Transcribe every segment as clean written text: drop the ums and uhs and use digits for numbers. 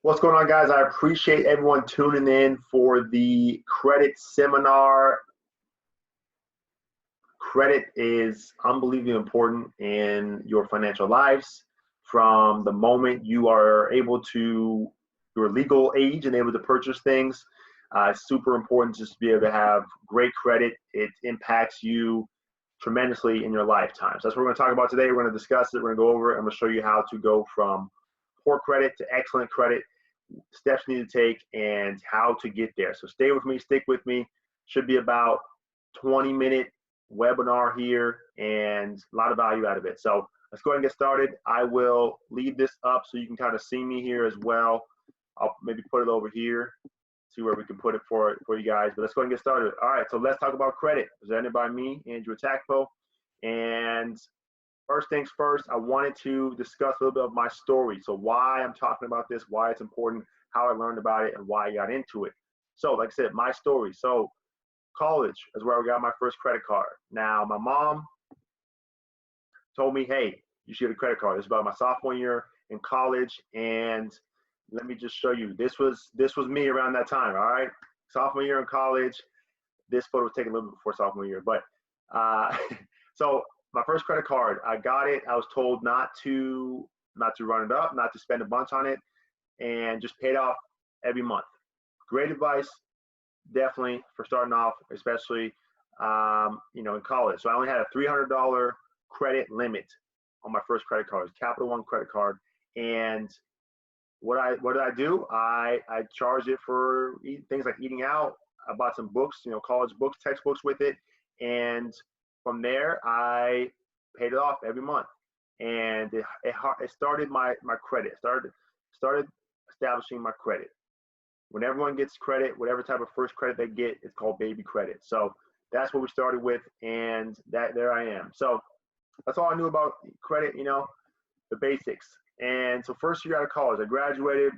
What's going on, guys? I appreciate everyone tuning in for the credit seminar. Credit is unbelievably important in your financial lives. From the moment you are able to your legal age and able to purchase things, it's super important just to be able to have great credit. It impacts you tremendously in your lifetime. So that's what we're going to talk about today. We're going to discuss it. We're going to go over it. I'm going to show you how to go from poor credit to excellent credit, steps you need to take, and how to get there. So stay with me, stick with me. Should be about 20-minute webinar here and a lot of value out of it. So let's go ahead and get started. I will leave this up so you can kind of see me here as well. I'll maybe put it over here, see where we can put it for you guys. But let's go ahead and get started. All right, so let's talk about credit. Presented by me, Andrew Atakpo. And first things first, I wanted to discuss a little bit of my story. So why I'm talking about this, why it's important, how I learned about it, and why I got into it. So like I said, my story. So college is where I got my first credit card. Now, my mom told me, hey, you should get a credit card. This was about my sophomore year in college. And let me just show you. This was me around that time, all right? Sophomore year in college. This photo was taken a little bit before sophomore year. But so my first credit card, I got it. I was told not to run it up, not to spend a bunch on it, and just pay it off every month. Great advice, definitely, for starting off, especially in college. So I only had a $300 credit limit on my first credit card. It was Capital One credit card. And what did I do? I charged it for things like eating out. I bought some books, college books, textbooks with it, and from there I paid it off every month. And it started my credit. Started establishing my credit. When everyone gets credit, whatever type of first credit they get, it's called baby credit. So that's what we started with, and there I am. So that's all I knew about credit, the basics. And so first year out of college, I graduated.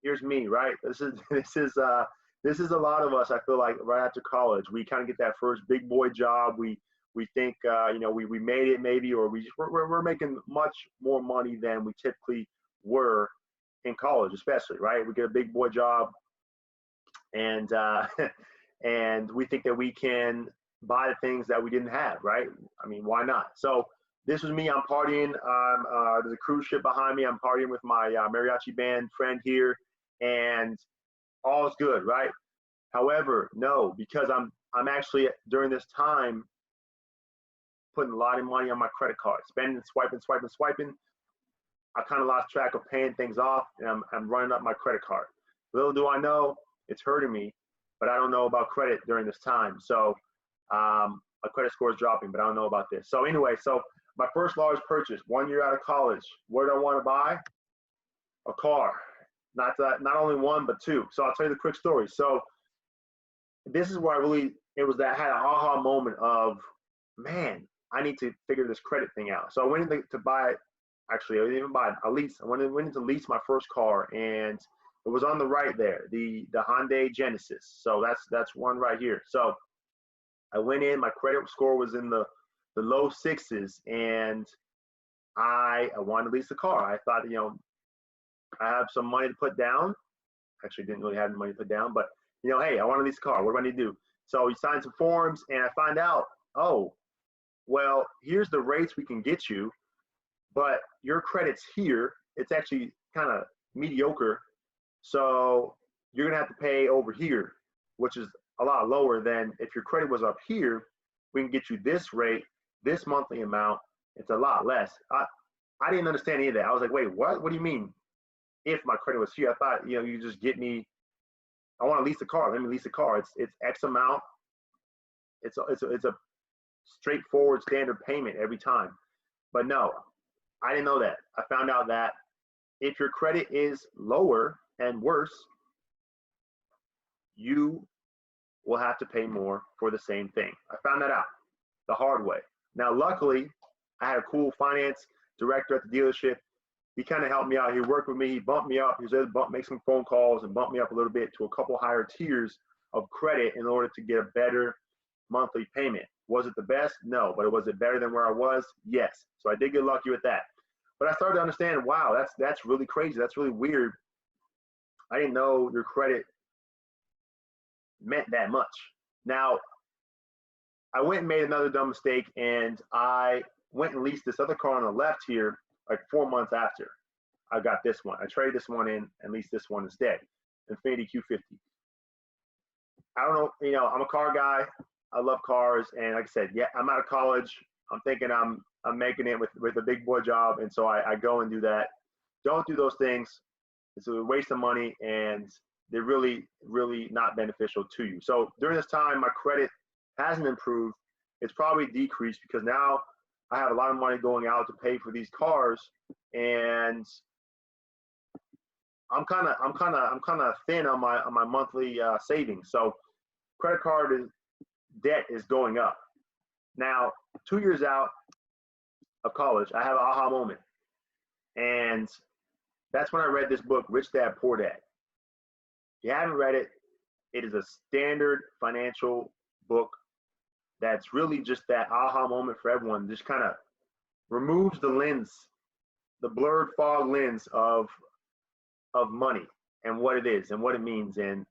Here's me, right? This is a lot of us. I feel like right after college, we kind of get that first big boy job. We think we made it maybe, or we're making much more money than we typically were in college, especially, right? We get a big boy job, and and we think that we can buy the things that we didn't have, right? I mean, why not? So this was me. I'm partying. There's a cruise ship behind me. I'm partying with my mariachi band friend here, and all is good, right? However, no, because I'm actually during this time putting a lot of money on my credit card, spending, swiping. I kind of lost track of paying things off, and I'm running up my credit card. Little do I know, it's hurting me, but I don't know about credit during this time. So my credit score is dropping, but I don't know about this. So anyway, so my first large purchase, 1 year out of college, what did I want to buy? A car. Not only one, but two. So I'll tell you the quick story. So this is where it was that I had an aha moment of, man, I need to figure this credit thing out. So I went in to buy, actually, I didn't even buy a lease. I went in to lease my first car, and it was on the right there, the Hyundai Genesis. So that's one right here. So I went in, my credit score was in the low sixes, and I wanted to lease a car. I thought, I have some money to put down. Actually, didn't really have any money to put down, but hey, I want to lease a car. What do I need to do? So we signed some forms, and I find out, oh, well, here's the rates we can get you, but your credit's here. It's actually kind of mediocre. So you're going to have to pay over here, which is a lot lower than if your credit was up here. We can get you this rate, this monthly amount. It's a lot less. I didn't understand any of that. I was like, wait, what? What do you mean? If my credit was here, I thought, you just get me. I want to lease a car. Let me lease a car. It's X amount. It's a straightforward standard payment every time. But no, I didn't know that. I found out that if your credit is lower and worse, you will have to pay more for the same thing. I found that out the hard way. Now, luckily, I had a cool finance director at the dealership. He kind of helped me out. He worked with me. He bumped me up. He was able to make some phone calls and bump me up a little bit to a couple higher tiers of credit in order to get a better monthly payment. Was it the best? No. But was it better than where I was? Yes. So I did get lucky with that. But I started to understand, wow, that's really crazy. That's really weird. I didn't know your credit meant that much. Now, I went and made another dumb mistake, and I went and leased this other car on the left here like 4 months after I got this one. I traded this one in and leased this one instead, Infiniti Q50. I don't know, I'm a car guy. I love cars, and like I said, yeah, I'm out of college. I'm thinking I'm making it with a big boy job, and so I go and do that. Don't do those things. It's a waste of money, and they're really, really not beneficial to you. So during this time, my credit hasn't improved. It's probably decreased because now I have a lot of money going out to pay for these cars, and I'm kind of thin on my monthly savings. So credit card debt is going up. Now, 2 years out of college, I have an aha moment, and that's when I read this book, Rich Dad Poor Dad. If you haven't read it, it is a standard financial book that's really just that aha moment for everyone. Just kind of removes the lens, the blurred fog lens of money and what it is and what it means and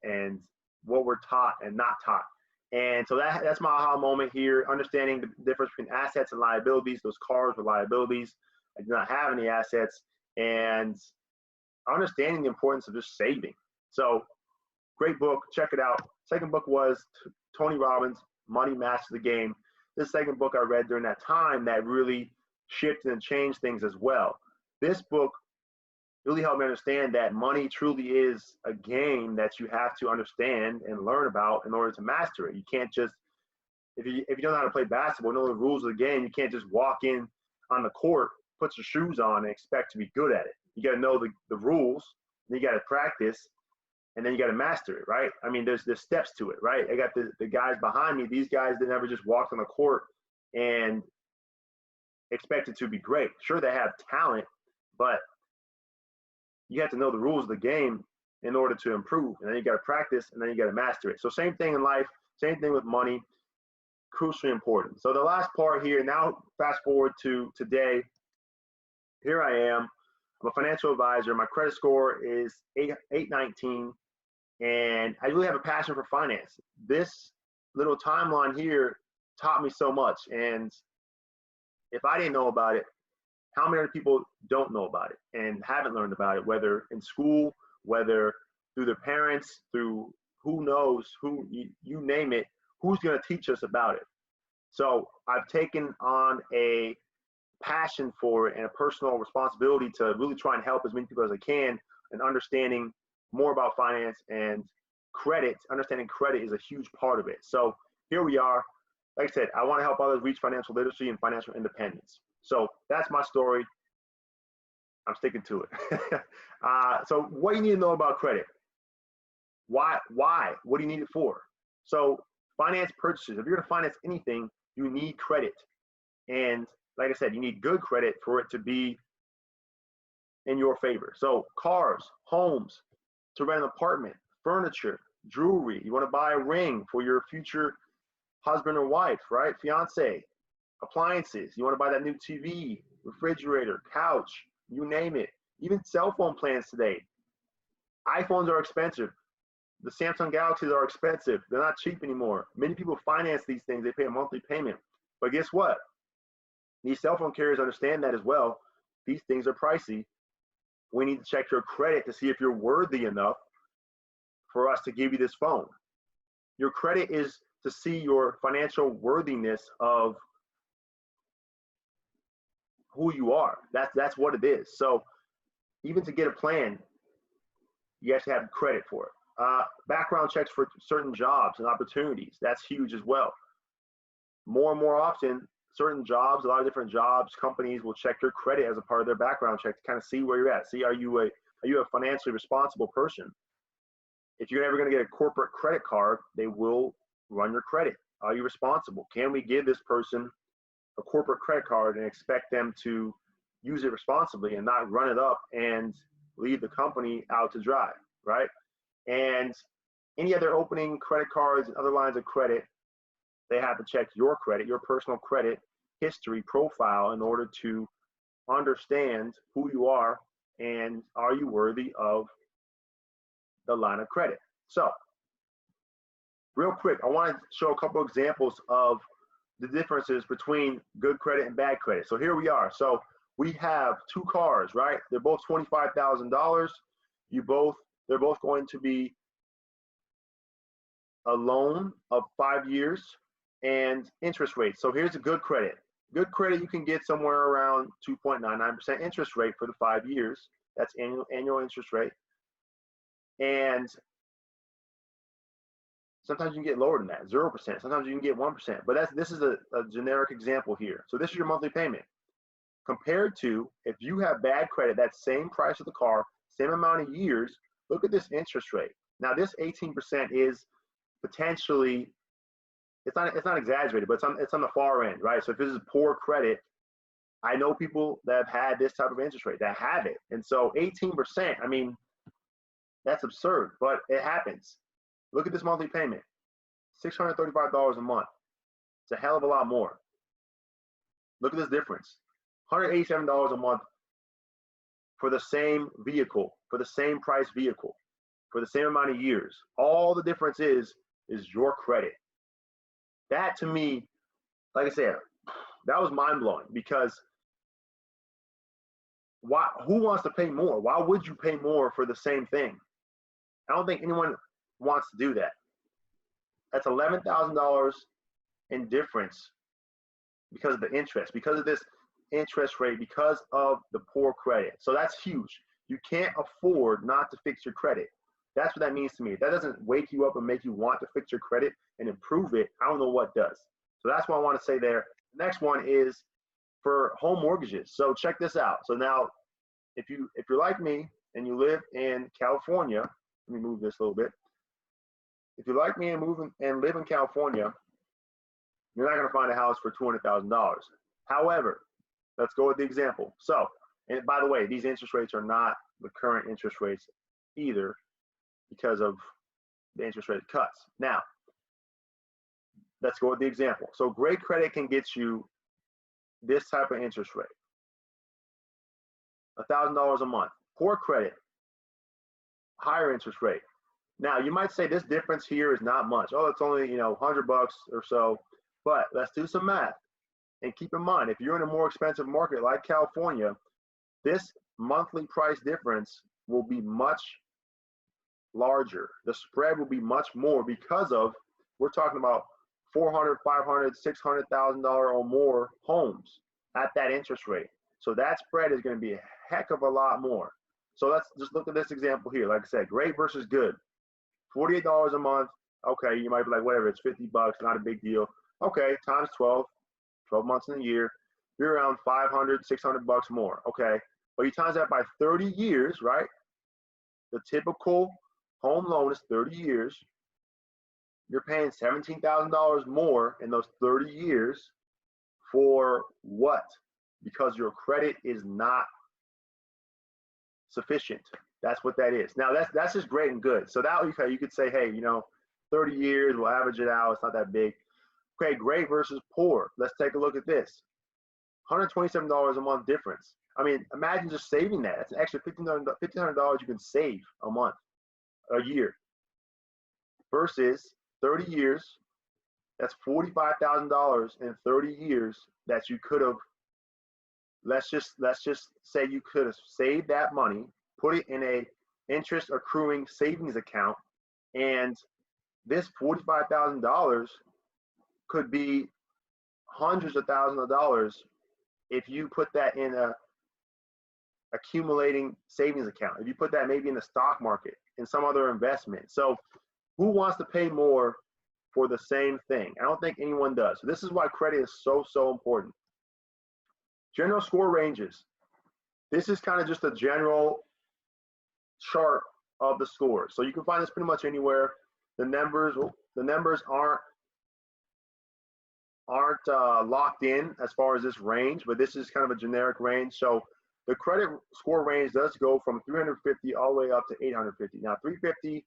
what we're taught and not taught. And so that's my aha moment here, understanding the difference between assets and liabilities. Those cars were liabilities. I do not have any assets, and understanding the importance of just saving. So great book, check it out. Second book was Tony Robbins, Money Masters the Game. This second book I read during that time that really shifted and changed things as well. This book really helped me understand that money truly is a game that you have to understand and learn about in order to master it. You can't just, if you don't know how to play basketball, know the rules of the game, you can't just walk in on the court, put your shoes on, and expect to be good at it. You got to know the rules, then you got to practice, and then you got to master it, right? I mean, there's steps to it, right? I got the guys behind me. These guys, they never just walked on the court and expected to be great. Sure, they have talent, but you have to know the rules of the game in order to improve. And then you got to practice, and then you got to master it. So same thing in life, same thing with money, crucially important. So the last part here, now fast forward to today. Here I am. I'm a financial advisor. My credit score is 819, and I really have a passion for finance. This little timeline here taught me so much. And if I didn't know about it, how many other people don't know about it and haven't learned about it, whether in school, whether through their parents, through who knows, who you name it, who's going to teach us about it. So I've taken on a passion for it and a personal responsibility to really try and help as many people as I can in understanding more about finance and credit. Understanding credit is a huge part of it. So here we are. Like I said, I want to help others reach financial literacy and financial independence. So that's my story. I'm sticking to it. So what do you need to know about credit? Why? What do you need it for? So finance purchases. If you're going to finance anything, you need credit. And like I said, you need good credit for it to be in your favor. So cars, homes, to rent an apartment, furniture, jewelry. You want to buy a ring for your future husband or wife, right? Fiance. Appliances. You want to buy that new TV, refrigerator, couch, you name it. Even cell phone plans today. iPhones are expensive. The Samsung Galaxies are expensive. They're not cheap anymore. Many people finance these things. They pay a monthly payment. But guess what? These cell phone carriers understand that as well. These things are pricey. We need to check your credit to see if you're worthy enough for us to give you this phone. Your credit is to see your financial worthiness of who you are. That's what it is. So even to get a plan, you have to have credit for it. Background checks for certain jobs and opportunities. That's huge as well. More and more often, certain jobs, a lot of different jobs, companies will check your credit as a part of their background check to kind of see where you're at. See, are you a financially responsible person? If you're ever going to get a corporate credit card, they will run your credit. Are you responsible? Can we give this person a corporate credit card and expect them to use it responsibly and not run it up and leave the company out to dry, right? And any other opening credit cards and other lines of credit, they have to check your credit, your personal credit history profile in order to understand who you are and are you worthy of the line of credit. So real quick, I want to show a couple examples of the differences between good credit and bad credit. So here we are. So we have two cars, right? They're both $25,000. They're both going to be a loan of 5 years and interest rate. So here's a good credit. Good credit, you can get somewhere around 2.99% interest rate for the 5 years. That's annual interest rate. And sometimes you can get lower than that, 0%. Sometimes you can get 1%. But this is a generic example here. So this is your monthly payment. Compared to if you have bad credit, that same price of the car, same amount of years, look at this interest rate. Now this 18% is potentially, it's not exaggerated, but it's on the far end, right? So if this is poor credit, I know people that have had this type of interest rate that have it. And so 18%, I mean, that's absurd, but it happens. Look at this monthly payment, $635 a month. It's a hell of a lot more. Look at this difference, $187 a month for the same vehicle, for the same price vehicle, for the same amount of years. All the difference is your credit. That to me, like I said, that was mind-blowing, because who wants to pay more? Why would you pay more for the same thing? I don't think anyone wants to do that. That's $11,000 in difference because of the interest, because of this interest rate, because of the poor credit. So that's huge. You can't afford not to fix your credit. That's what that means to me. If that doesn't wake you up and make you want to fix your credit and improve it, I don't know what does. So that's what I want to say there. The next one is for home mortgages. So check this out. So now, if you're like me and you live in California, let me move this a little bit. If you're like me and live in California, you're not going to find a house for $200,000. However, let's go with the example. So, and by the way, these interest rates are not the current interest rates either, because of the interest rate cuts. Now, let's go with the example. So great credit can get you this type of interest rate, $1,000 a month. Poor credit, higher interest rate. Now, you might say this difference here is not much. Oh, it's only, $100 or so. But let's do some math. And keep in mind, if you're in a more expensive market like California, this monthly price difference will be much larger. The spread will be much more because of, we're talking about $400,000, $500,000, $600,000 or more homes at that interest rate. So that spread is going to be a heck of a lot more. So let's just look at this example here. Like I said, great versus good. $48 a month. Okay, you might be like, whatever, it's $50, not a big deal. Okay, times 12 months in a year, you're around $500, $600 more. Okay, but you times that by 30 years, right? The typical home loan is 30 years. You're paying $17,000 more in those 30 years for what? Because your credit is not sufficient. That's what that is. Now that's just great and good. So that, okay, you could say, hey, 30 years, we'll average it out. It's not that big. Okay, great versus poor. Let's take a look at this. $127 a month difference. I mean, imagine just saving that. That's an extra $1,500 you can save a month, a year. Versus 30 years, that's $45,000 in 30 years that you could have, let's just say you could have saved that money, put it in a interest accruing savings account, and this $45,000 could be hundreds of thousands of dollars if you put that in a accumulating savings account, if you put that maybe in the stock market, in some other investment. So who wants to pay more for the same thing? I don't think anyone does. So this is why credit is so important. General score ranges. This is kind of just a general chart of the scores. So you can find this pretty much anywhere. The numbers aren't locked in as far as this range, but this is kind of a generic range. So the credit score range does go from 350 all the way up to 850. Now 350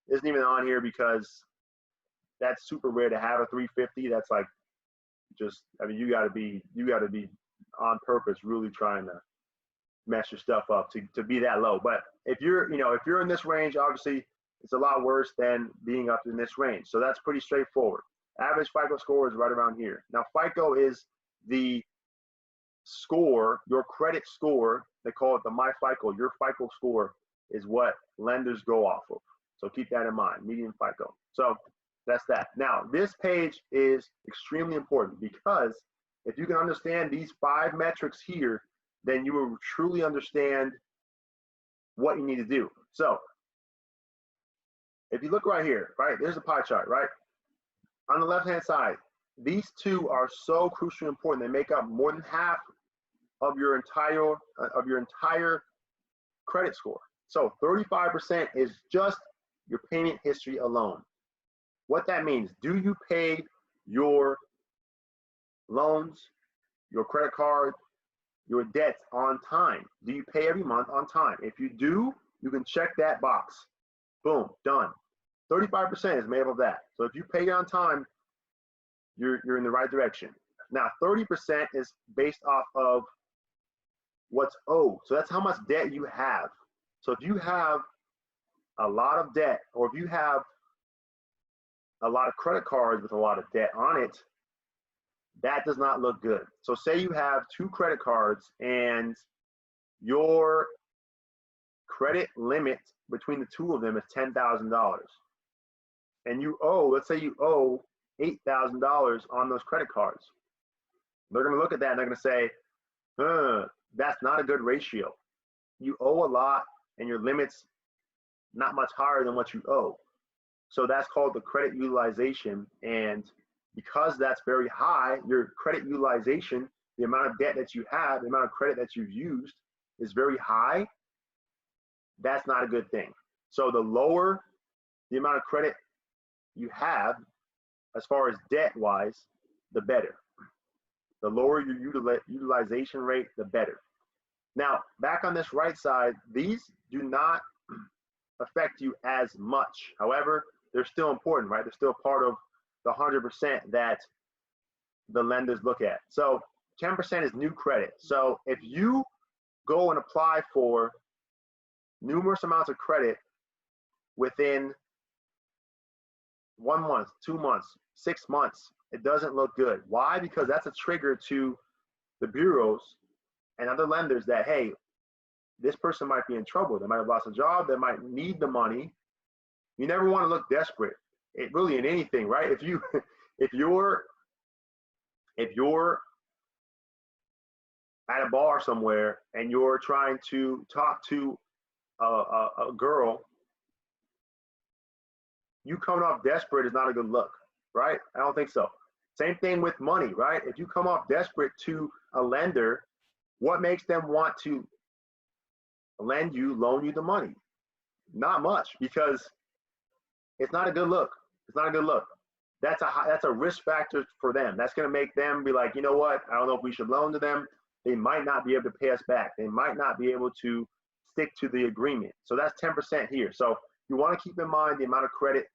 isn't even on here because that's super rare to have a 350. That's like you got to be on purpose really trying to mess your stuff up to be that low. But if you're in this range, obviously it's a lot worse than being up in this range. So that's pretty straightforward. Average FICO score is right around here. Now, FICO is the score, your credit score. They call it the MyFICO. Your FICO score is what lenders go off of. So keep that in mind, median FICO. So that's that. Now, this page is extremely important because if you can understand these 5 metrics here, then you will truly understand what you need to do. So if you look right here, right, there's a pie chart, right? On the left-hand side, these two are so crucially important. They make up more than half of your entire credit score. So 35% is just your payment history alone. What that means, do you pay your loans, your credit card, your debts on time? Do you pay every month on time? If you do, you can check that box. Boom, done. 35% is made up of that. So if you pay on time, you're in the right direction. Now, 30% is based off of what's owed. So that's how much debt you have. So if you have a lot of debt, or if you have a lot of credit cards with a lot of debt on it, that does not look good. So say you have 2 credit cards and your credit limit between the 2 of them is $10,000. And you owe, let's say you owe $8,000 on those credit cards. They're going to look at that and they're going to say, that's not a good ratio. You owe a lot and your limit's not much higher than what you owe. So that's called the credit utilization. And because that's very high, your credit utilization, the amount of debt that you have, the amount of credit that you've used is very high. That's not a good thing. So the lower the amount of credit you have, as far as debt-wise, the better. The lower your utilization rate, the better. Now, back on this right side, these do not affect you as much. However, they're still important, right? They're still part of the 100% that the lenders look at. So 10% is new credit. So if you go and apply for numerous amounts of credit within 1 month, 2 months, 6 months, it doesn't look good. Why? Because that's a trigger to the bureaus and other lenders that, hey, this person might be in trouble. They might have lost a job. They might need the money. You never want to look desperate. It really in anything, right? If you're at a bar somewhere and you're trying to talk to a girl, you coming off desperate is not a good look, right? I don't think so. Same thing with money, right? If you come off desperate to a lender, what makes them want to loan you the money? Not much, because it's not a good look. It's not a good look. That's a risk factor for them. That's going to make them be like, you know what? I don't know if we should loan to them. They might not be able to pay us back. They might not be able to stick to the agreement. So that's 10% here. So you want to keep in mind the amount of credit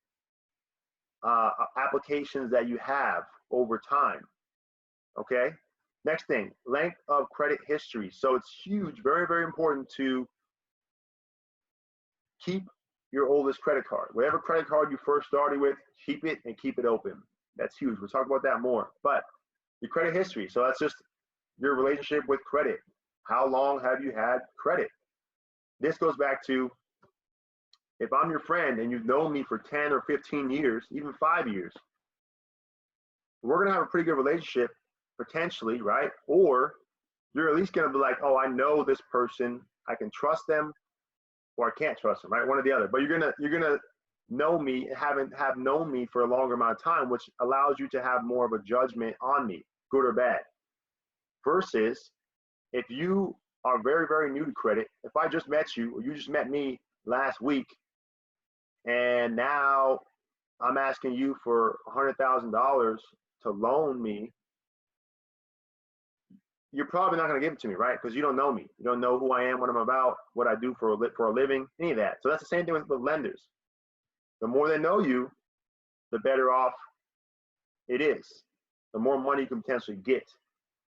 applications that you have over time. Okay. Next thing, length of credit history. So it's huge, very, very important to keep your oldest credit card. Whatever credit card you first started with, keep it and keep it open. That's huge. We'll talk about that more. But your credit history. So that's just your relationship with credit. How long have you had credit? This goes back to, if I'm your friend and you've known me for 10 or 15 years, even 5 years, we're going to have a pretty good relationship potentially, right? Or you're at least going to be like, oh, I know this person, I can trust them, or I can't trust them, right? One or the other. But you're gonna know me and have known me for a longer amount of time, which allows you to have more of a judgment on me, good or bad. Versus if you are very, very new to credit, if I just met you or you just met me last week, and now I'm asking you for $100,000 to loan me, you're probably not going to give it to me, right? Because you don't know me. You don't know who I am, what I'm about, what I do for a living, any of that. So that's the same thing with lenders. The more they know you, the better off it is. The more money you can potentially get,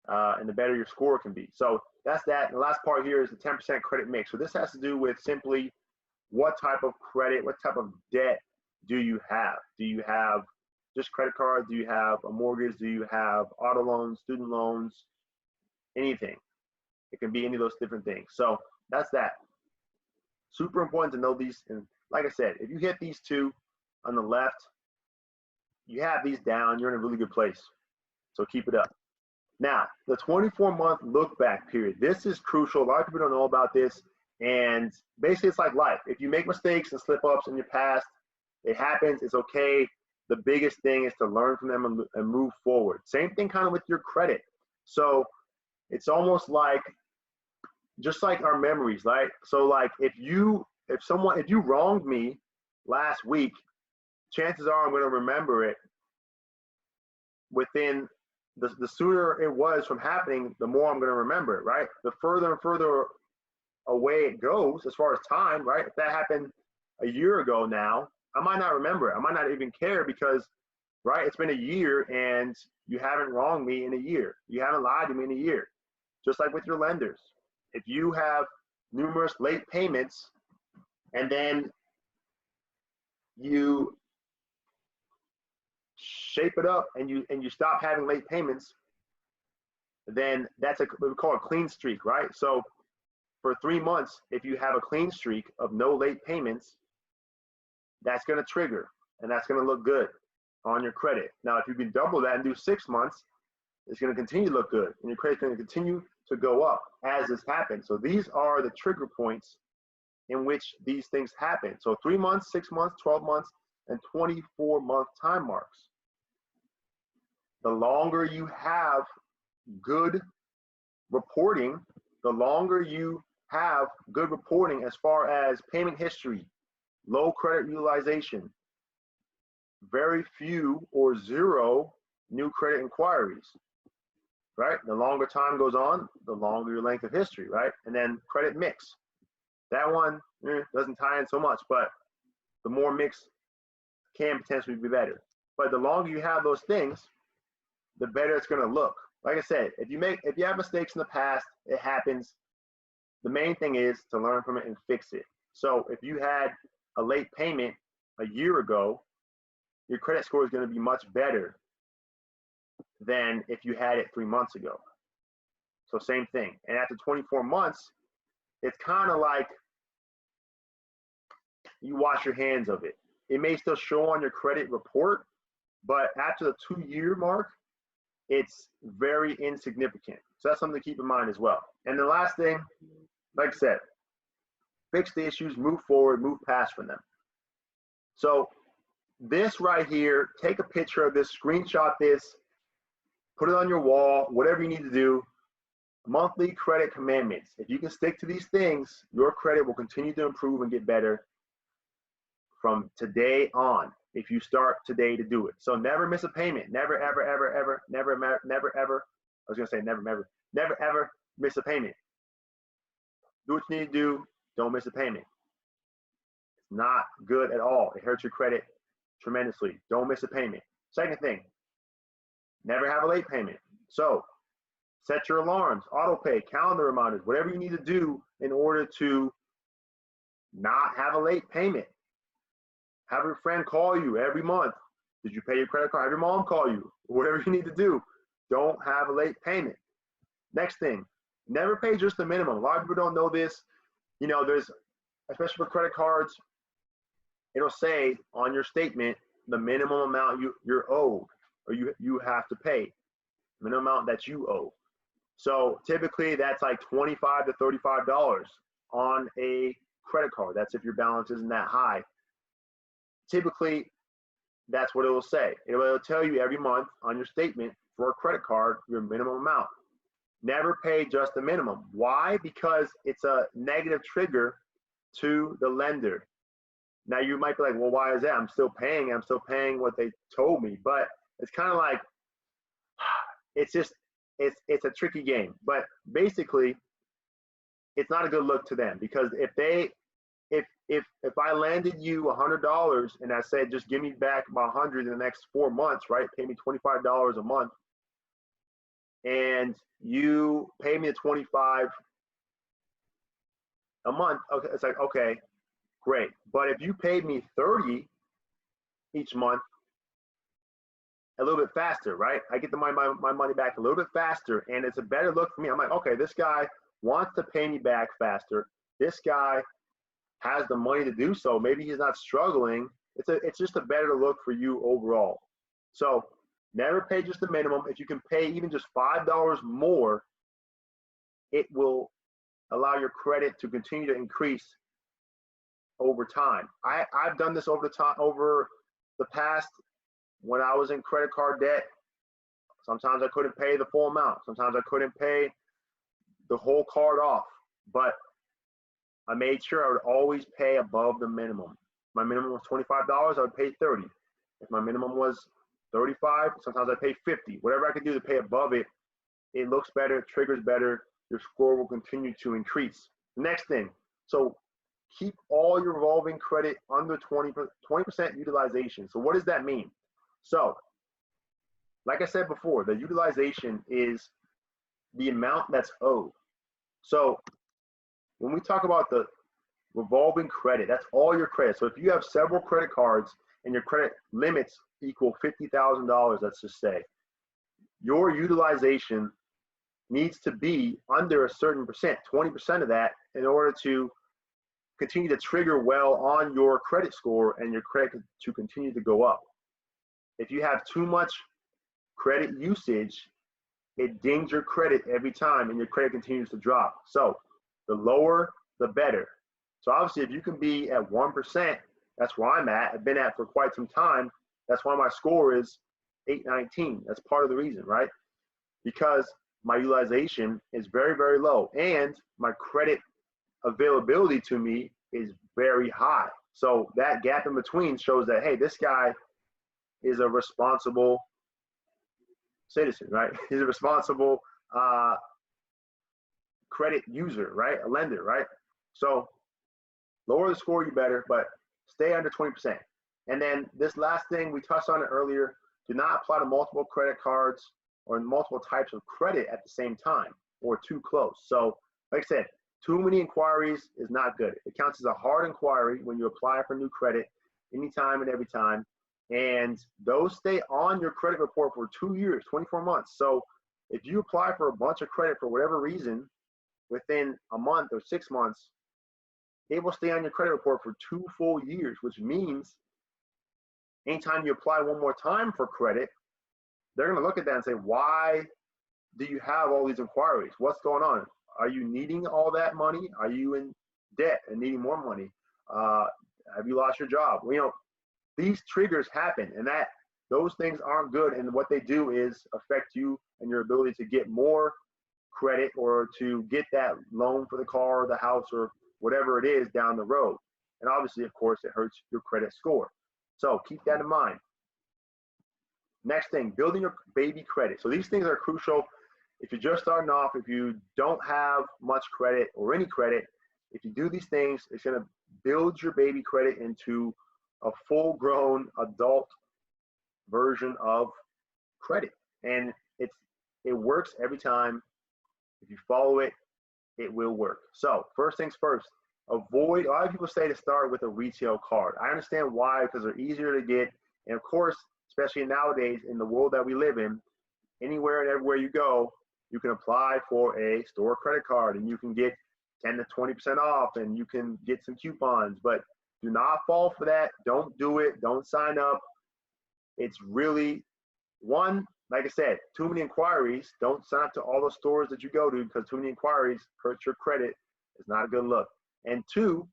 and the better your score can be. So that's that. And the last part here is the 10% credit mix. So this has to do with simply what type of credit, what type of debt do you have? Do you have just credit cards? Do you have a mortgage? Do you have auto loans, student loans, anything? It can be any of those different things. So that's that. Super important to know these. And like I said, if you hit these two on the left, you have these down, you're in a really good place. So keep it up. Now, the 24-month look back period. This is crucial. A lot of people don't know about this. And basically, it's like life. If you make mistakes and slip ups in your past, it happens. It's okay. The biggest thing is to learn from them and move forward. Same thing kind of with your credit. So it's almost like, just like our memories, right? So like if you wronged me last week, chances are I'm going to remember it within the sooner it was from happening, the more I'm going to remember it, right? The further and further away it goes as far as time, right? If that happened a year ago now, I might not remember it. I might not even care because, right, it's been a year and you haven't wronged me in a year. You haven't lied to me in a year. Just like with your lenders. If you have numerous late payments and then you shape it up and you stop having late payments, then that's what we call a clean streak, right? So for 3 months, if you have a clean streak of no late payments, that's going to trigger and that's going to look good on your credit. Now, if you can double that and do 6 months, it's going to continue to look good and your credit's going to continue to go up as this happens. So these are the trigger points in which these things happen. So 3 months, 6 months, 12 months, and 24-month time marks. The longer you have good reporting, the longer you have good reporting as far as payment history, low credit utilization, very few or zero new credit inquiries, right? The longer time goes on, the longer your length of history, right? And then credit mix. That one doesn't tie in so much, but the more mix can potentially be better. But the longer you have those things, the better it's going to look. Like I said, if you have mistakes in the past, it happens. The main thing is to learn from it and fix it. So if you had a late payment a year ago, your credit score is going to be much better than if you had it 3 months ago. So same thing. And after 24 months, it's kind of like you wash your hands of it. It may still show on your credit report, but after the 2-year mark, it's very insignificant. So that's something to keep in mind as well. And the last thing, like I said, fix the issues, move forward, move past from them. So this right here, take a picture of this, screenshot this, put it on your wall, whatever you need to do. Monthly credit commandments. If you can stick to these things, your credit will continue to improve and get better from today on, if you start today to do it. So never miss a payment. Never, ever, ever, ever, never, never, ever. I was going to say never, never, never, ever miss a payment. Do what you need to do. Don't miss a payment. It's not good at all. It hurts your credit tremendously. Don't miss a payment. Second thing, never have a late payment. So set your alarms, auto pay, calendar reminders, whatever you need to do in order to not have a late payment. Have your friend call you every month. Did you pay your credit card? Have your mom call you. Whatever you need to do. Don't have a late payment. Next thing, never pay just the minimum. A lot of people don't know this. You know, there's, especially for credit cards, it'll say on your statement the minimum amount you're owed or you have to pay. Minimum amount that you owe. So typically that's like $25 to $35 on a credit card. That's if your balance isn't that high. Typically, that's what it will say. It will tell you every month on your statement for a credit card, your minimum amount. Never pay just the minimum. Why? Because it's a negative trigger to the lender. Now you might be like, well, why is that? I'm still paying what they told me. But it's kind of like, it's just, it's a tricky game. But basically, it's not a good look to them, because if I landed you $100 and I said, just give me back my 100 in the next 4 months, right? Pay me $25 a month, and you pay me the $25 a month. Okay, it's like, okay, great. But if you paid me 30 each month, a little bit faster, right? I get my money back a little bit faster, and it's a better look for me. I'm like, okay, this guy wants to pay me back faster. This guy has the money to do so. Maybe he's not struggling. It's just a better look for you overall. So never pay just the minimum. If you can pay even just $5 more, it will allow your credit to continue to increase over time. I've done this over the past. When I was in credit card debt, sometimes I couldn't pay the full amount. Sometimes I couldn't pay the whole card off, but I made sure I would always pay above the minimum. My minimum was $25, I would pay 30. If my minimum was 35, sometimes I pay 50. Whatever I could do to pay above it, it looks better, it triggers better, your score will continue to increase. Next thing, so keep all your revolving credit under 20% utilization. So what does that mean? So, like I said before, the utilization is the amount that's owed. So when we talk about the revolving credit, that's all your credit. So if you have several credit cards and your credit limits equal $50,000, let's just say, your utilization needs to be under a certain percent, 20% of that, in order to continue to trigger well on your credit score and your credit to continue to go up. If you have too much credit usage, it dings your credit every time and your credit continues to drop. So the lower, the better. So obviously if you can be at 1%, that's where I'm at. I've been at for quite some time. That's why my score is 819. That's part of the reason, right? Because my utilization is very, very low and my credit availability to me is very high. So that gap in between shows that, hey, this guy is a responsible citizen, right? He's a responsible credit user, right? A lender, right? So lower the score, you better, but stay under 20%. And then this last thing, we touched on it earlier, do not apply to multiple credit cards or multiple types of credit at the same time or too close. So like I said, too many inquiries is not good. It counts as a hard inquiry when you apply for new credit anytime and every time. And those stay on your credit report for 2 years, 24 months. So if you apply for a bunch of credit for whatever reason, within a month or 6 months, it will stay on your credit report for 2 full years, which means anytime you apply one more time for credit, they're going to look at that and say, why do you have all these inquiries? What's going on? Are you needing all that money? Are you in debt and needing more money? Have you lost your job? Well, you know, these triggers happen, and those things aren't good. And what they do is affect you and your ability to get more credit or to get that loan for the car or the house or whatever it is down the road. And obviously, of course, it hurts your credit score. So keep that in mind. Next thing, building your baby credit. So these things are crucial. If you're just starting off, if you don't have much credit or any credit, if you do these things, it's going to build your baby credit into a full-grown adult version of credit. And it works every time. If you follow it, it will work. So first things first, avoid, a lot of people say to start with a retail card. I understand why, because they're easier to get. And of course, especially nowadays in the world that we live in, anywhere and everywhere you go, you can apply for a store credit card and you can get 10 to 20% off and you can get some coupons, but do not fall for that. Don't do it. Don't sign up. It's really, one, like I said, too many inquiries. Don't sign up to all the stores that you go to because too many inquiries hurt your credit. It's not a good look. And two,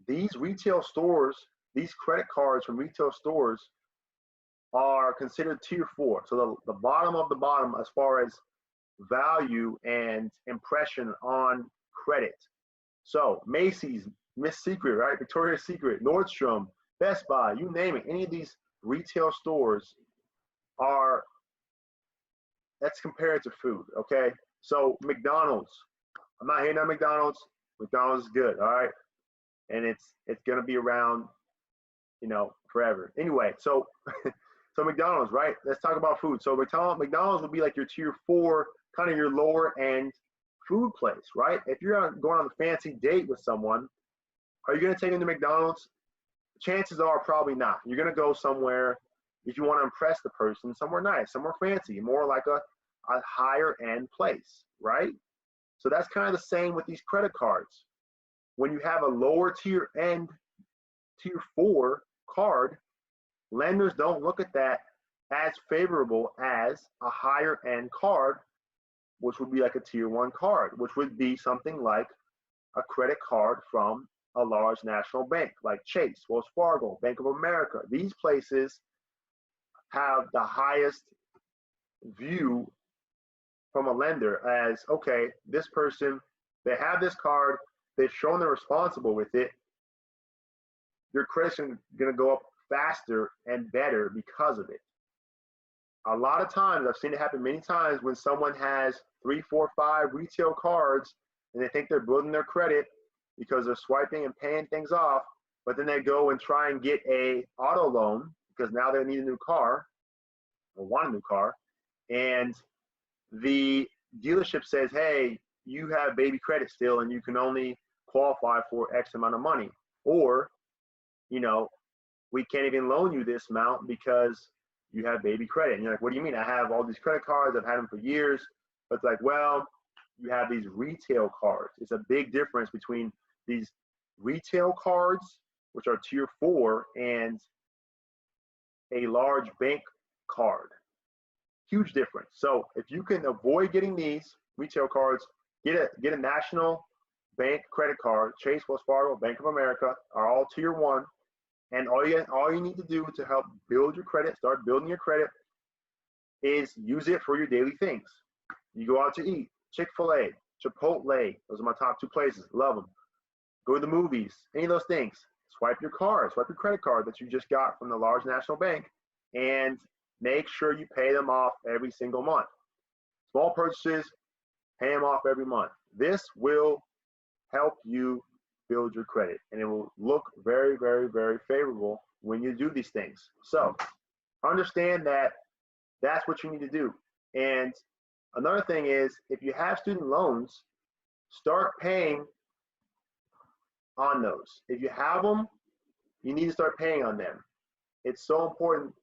these retail stores, these credit cards from retail stores are considered tier 4. So the bottom of the bottom as far as value and impression on credit. So Macy's, Miss Secret, right? Victoria's Secret, Nordstrom, Best Buy, you name it. Any of these retail stores are, let's compare it to food, okay? So McDonald's, I'm not hating on McDonald's. McDonald's is good, all right? And it's gonna be around, you know, forever. Anyway, so so McDonald's, right? Let's talk about food. So McDonald's will be like your tier 4, kind of your lower end food place, right? If you're going on a fancy date with someone, Are you going to take them to McDonald's? Chances are probably not. You're going to go somewhere, if you want to impress the person, somewhere nice, somewhere fancy, more like a higher end place, right? So that's kind of the same with these credit cards. When you have a lower tier end, tier 4 card, lenders don't look at that as favorable as a higher end card, which would be like a tier 1 card, which would be something like a credit card from a large national bank like Chase, Wells Fargo, Bank of America. These places have the highest view from a lender as, okay, this person, they have this card, they've shown they're responsible with it, your credit's going to go up faster and better because of it. A lot of times, I've seen it happen many times when someone has 3, 4, 5 retail cards and they think they're building their credit because they're swiping and paying things off, but then they go and try and get a auto loan because now they need a new car or want a new car, and the dealership says, hey, you have baby credit still and you can only qualify for X amount of money, or, you know, we can't even loan you this amount because you have baby credit. And you're like, what do you mean? I have all these credit cards, I've had them for years. But it's like, well, you have these retail cards. It's a big difference between these retail cards, which are tier 4, and a large bank card. Huge difference. So if you can avoid getting these retail cards, get a national bank credit card. Chase, Wells Fargo, Bank of America are all tier 1. And all you need to do to help build your credit, start building your credit, is use it for your daily things. You go out to eat, Chick-fil-A, Chipotle, those are my top 2 places, love them. Go to the movies, any of those things. Swipe your credit card that you just got from the large national bank, and make sure you pay them off every single month. Small purchases, pay them off every month. This will help you build your credit, and it will look very, very, very favorable when you do these things. So understand that that's what you need to do. And another thing is, if you have student loans, start paying on those. If you have them, you need to start paying on them. It's so important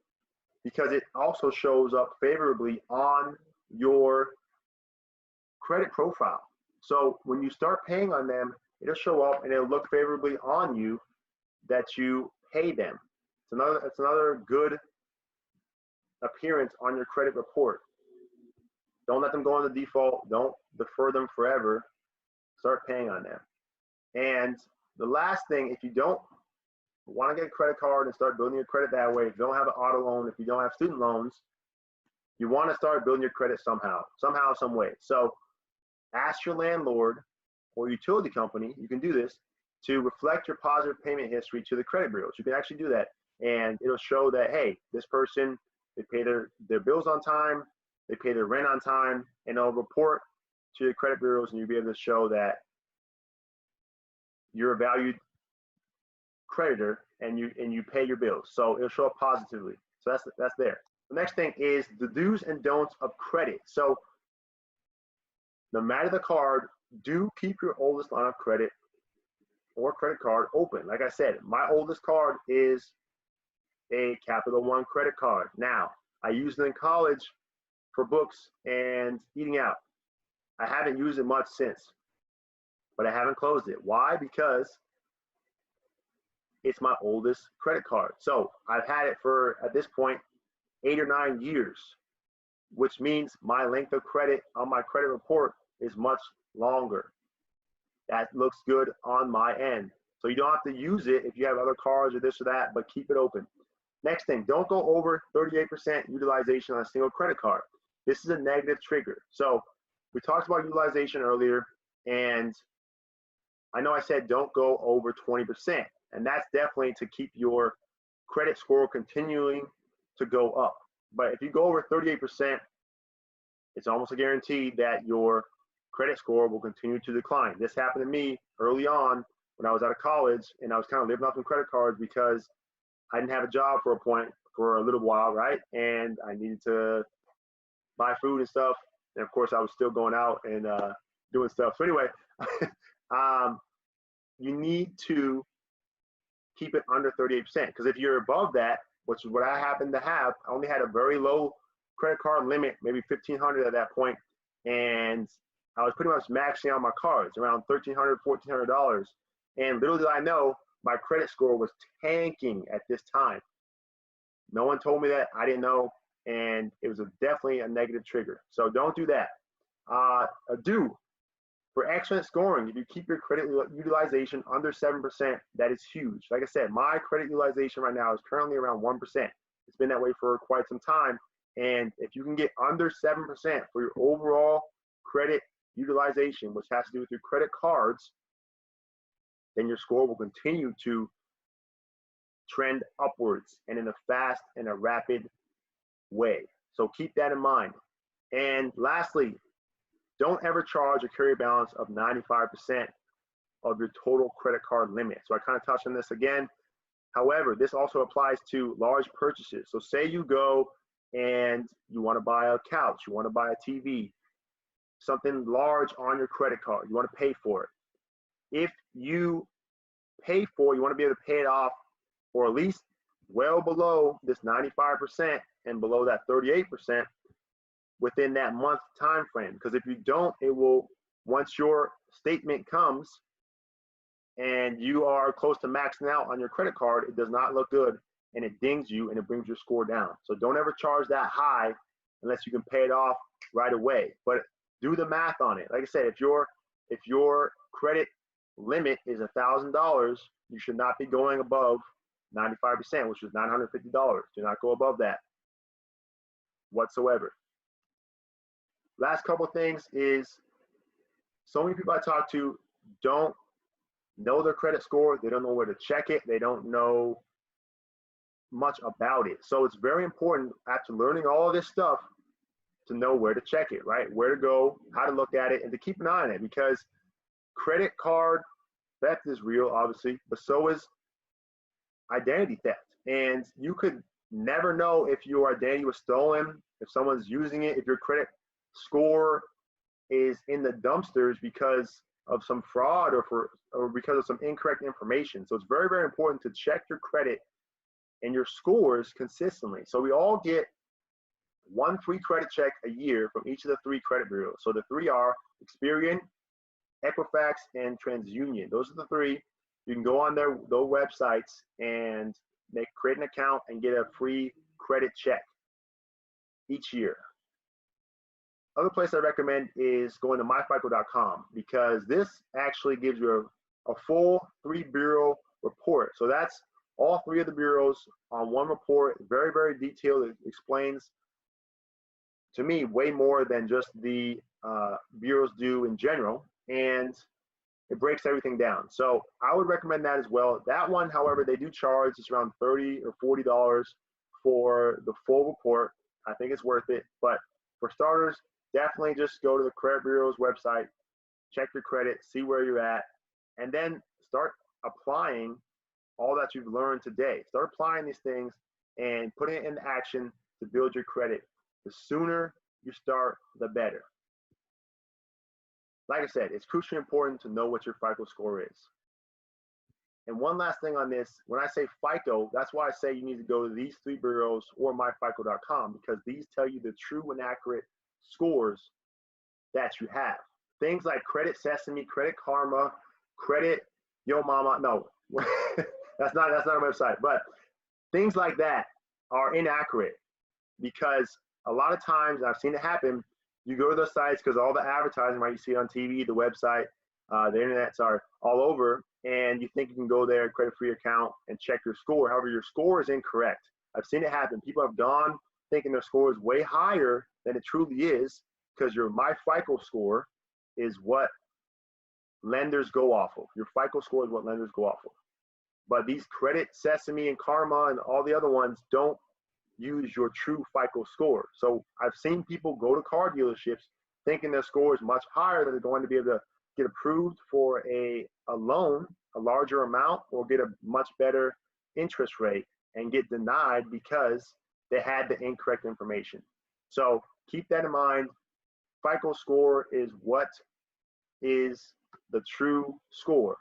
because it also shows up favorably on your credit profile. So when you start paying on them, it'll show up and it'll look favorably on you that you pay them. It's another good appearance on your credit report. Don't let them go on the default. Don't defer them forever. Start paying on them. And the last thing, if you don't want to get a credit card and start building your credit that way, if you don't have an auto loan, if you don't have student loans, you want to start building your credit somehow, some way. So ask your landlord or utility company, you can do this, to reflect your positive payment history to the credit bureaus. You can actually do that, and it'll show that, hey, this person, they pay their bills on time, they pay their rent on time, and it'll report to the credit bureaus, and you'll be able to show that you're a valued creditor and you pay your bills. So it'll show up positively. So that's there. The next thing is the do's and don'ts of credit. So no matter the card, do keep your oldest line of credit or credit card open. Like I said, my oldest card is a Capital One credit card. Now, I used it in college for books and eating out. I haven't used it much since, but I haven't closed it. Why? Because it's my oldest credit card. So I've had it for, at this point, 8 or 9 years, which means my length of credit on my credit report is much longer. That looks good on my end. So you don't have to use it if you have other cards or this or that, but keep it open. Next thing, don't go over 38% utilization on a single credit card. This is a negative trigger. So we talked about utilization earlier, and I know I said don't go over 20%, and that's definitely to keep your credit score continuing to go up. But if you go over 38%, it's almost a guarantee that your credit score will continue to decline. This happened to me early on when I was out of college, and I was kind of living off some credit cards because I didn't have a job for a little while, right? And I needed to buy food and stuff. And of course, I was still going out and doing stuff. So anyway, you need to keep it under 38%. Because if you're above that, which is what I happen to have, I only had a very low credit card limit, maybe 1,500 at that point, and I was pretty much maxing out my cards around $1,300, $1,400. And little did I know, my credit score was tanking at this time. No one told me that. I didn't know, and it was definitely a negative trigger. So don't do that. For excellent scoring, if you keep your credit utilization under 7%, that is huge. Like I said, my credit utilization right now is currently around 1%. It's been that way for quite some time. And if you can get under 7% for your overall credit utilization, which has to do with your credit cards, then your score will continue to trend upwards and in a fast and a rapid way. So keep that in mind. And lastly, don't ever charge a carry balance of 95% of your total credit card limit. So I kind of touched on this again. However, this also applies to large purchases. So say you go and you want to buy a couch, you want to buy a TV, something large on your credit card, you want to pay for it. If you pay for it, you want to be able to pay it off, or at least well below this 95% and below that 38%, within that month time frame. Because if you don't, it will, once your statement comes and you are close to maxing out on your credit card, it does not look good, and it dings you and it brings your score down. So don't ever charge that high unless you can pay it off right away. But do the math on it. Like I said, if your credit limit is $1,000, you should not be going above 95%, which is $950. Do not go above that whatsoever. Last couple of things is, so many people I talk to don't know their credit score. They don't know where to check it. They don't know much about it. So it's very important, after learning all of this stuff, to know where to check it, right? Where to go, how to look at it, and to keep an eye on it, because credit card theft is real, obviously, but so is identity theft. And you could never know if your identity was stolen, if someone's using it, if your credit score is in the dumpsters because of some fraud or because of some incorrect information. So it's very, very important to check your credit and your scores consistently. So we all get one free credit check a year from each of the 3 credit bureaus. So the 3 are Experian, Equifax, and TransUnion. Those are the 3. You can go on their websites and create an account and get a free credit check each year. Other place I recommend is going to myfico.com, because this actually gives you a full 3 bureau report. So that's all 3 of the bureaus on one report. Very, very detailed. It explains, to me, way more than just the bureaus do in general, and it breaks everything down. So I would recommend that as well. That one, however, they do charge, it's around $30 or $40 for the full report. I think it's worth it. But for starters, definitely just go to the credit bureau's website, check your credit, see where you're at, and then start applying all that you've learned today. Start applying these things and putting it into action to build your credit. The sooner you start, the better. Like I said, it's crucially important to know what your FICO score is. And one last thing on this, when I say FICO, that's why I say you need to go to these 3 bureaus or myfico.com, because these tell you the true and accurate scores that you have. Things like Credit Sesame, Credit Karma, Credit Yo Mama, no, that's not a website, but things like that are inaccurate, because a lot of times, I've seen it happen, you go to those sites because all the advertising, right, you see it on TV, the website, the internet's are all over, and you think you can go there, credit free account, and check your score. However, your score is incorrect. I've seen it happen. People have gone thinking their score is way higher than it truly is, because your MyFICO score is what lenders go off of. Your FICO score is what lenders go off of. But these Credit Sesame and Karma and all the other ones don't use your true FICO score. So I've seen people go to car dealerships thinking their score is much higher, that they're going to be able to get approved for a loan, a larger amount, or get a much better interest rate, and get denied because they had the incorrect information. So keep that in mind. FICO score is what is the true score.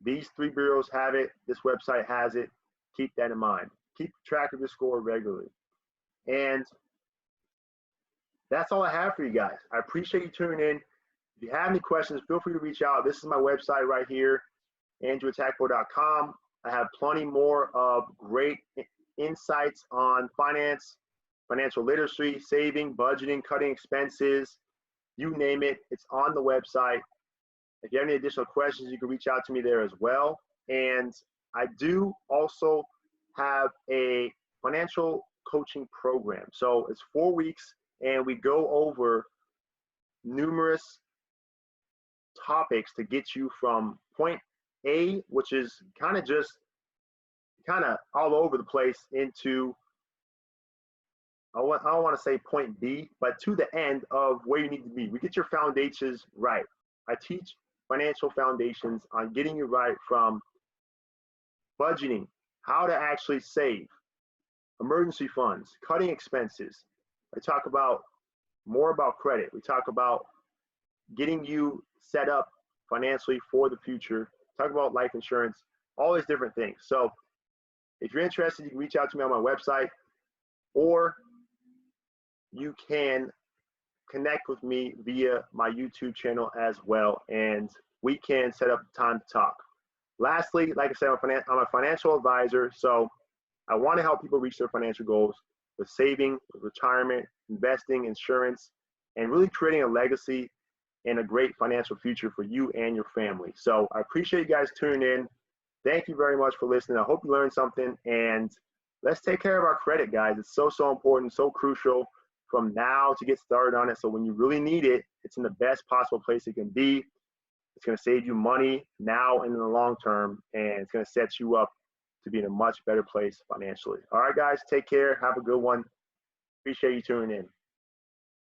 These three bureaus have it. This website has it. Keep that in mind. Keep track of your score regularly. And that's all I have for you guys. I appreciate you tuning in. If you have any questions, feel free to reach out. This is my website right here, andrewattackport.com. I have plenty more of great insights on finance, financial literacy, saving, budgeting, cutting expenses, you name it, it's on the website. If you have any additional questions, you can reach out to me there as well. And I do also have a financial coaching program. So it's 4 weeks, and we go over numerous topics to get you from point A, which is kind of all over the place, into, I don't want to say point B, but to the end of where you need to be. We get your foundations right. I teach financial foundations on getting you right, from budgeting, how to actually save, emergency funds, cutting expenses. I talk about more about credit. We talk about getting you set up financially for the future. Talk about life insurance, all these different things. So if you're interested, you can reach out to me on my website, or you can connect with me via my YouTube channel as well, and we can set up time to talk. Lastly, like I said, I'm a financial advisor, so I want to help people reach their financial goals with saving, with retirement, investing, insurance, and really creating a legacy and a great financial future for you and your family. So I appreciate you guys tuning in. Thank you very much for listening. I hope you learned something, and let's take care of our credit, guys. It's so, so important, so crucial from now to get started on it. So when you really need it, it's in the best possible place it can be. It's going to save you money now and in the long term, and it's going to set you up to be in a much better place financially. All right, guys, take care. Have a good one. Appreciate you tuning in.